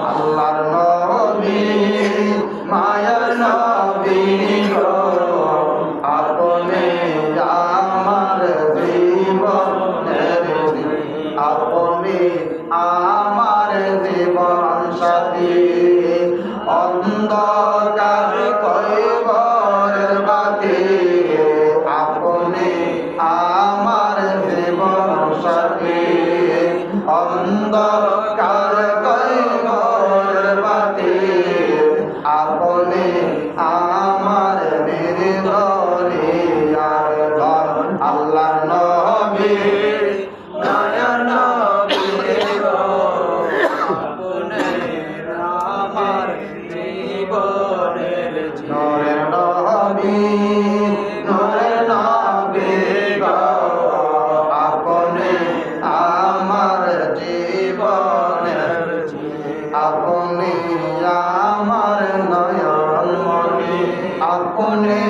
আল্লাহর নবী মায়ার নবী গো আপনি আমার জীবনের আপনি আমার জীবন সাথী অন্ধকার কয়বরের বাতি আপনি আমার জীবন সাথী অন্ধকার কয়বরের বাতি আপনি আমার নির্ঝরি আর ঘর আল্লাহ নবী দয়া নবী গো আপনি আমার জীবনের নূরের নবী নূরের নবী গো আপনি আমার জীবনের আপনি আমার নয়ন মনি আপনি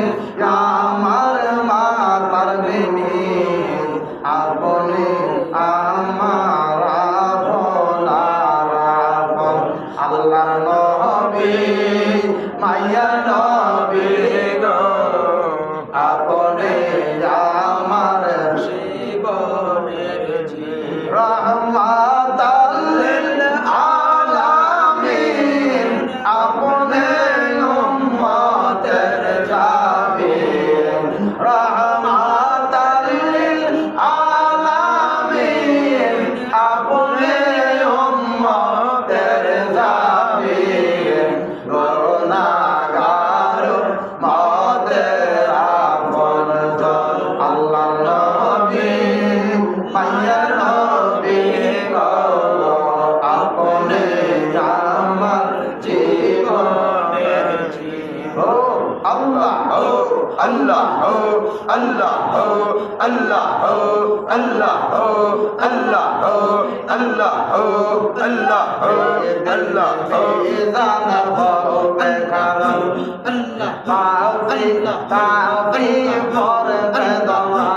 আমার মাতার বিনি আপনি আমার আপন আল্লাহ নবী মাইয়া নবী গো আপনি আমার জীবনের রহমাতাল লিল আলামিন আপনি উম্মতের জামিন রহমাতাল লিল আলামিন আপনি উম্মতের জামিন গুনাহগার উম্মতের আপনজন আল্লাহ নবী মাইয়া নবী গো আপনি আমার জীবনের ও আল্লাহ আল্লাহ আল্লাহ আল্লাহ আল্লাহ আল্লাহ আল্লাহ আল্লাহ আল্লাহ জানা হবে কারণ আল্লাহ তাওফি তাওফি করবে দোয়া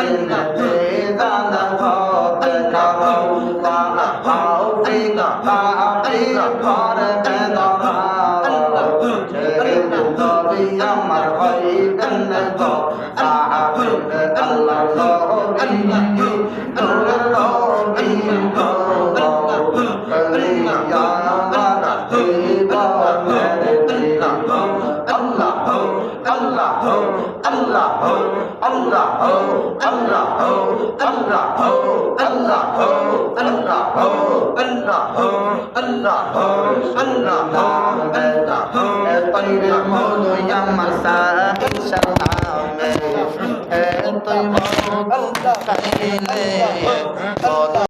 আল্লাহ জানা হবে কারণ তাওফি তাওফি করবে দোয়া আমার হইবেন তো সাহাবী আল্লাহ নবী নূরের নবী গো কলিয়া আমার জীবনের আল্লাহ আল্লাহ আল্লাহ আল্লাহ আল্লাহ আল্লাহ আল্লাহ আল্লাহ আল্লাহ আল্লাহ তৈরি মধু আমার সাথে সালামে তুই মধু খাইলে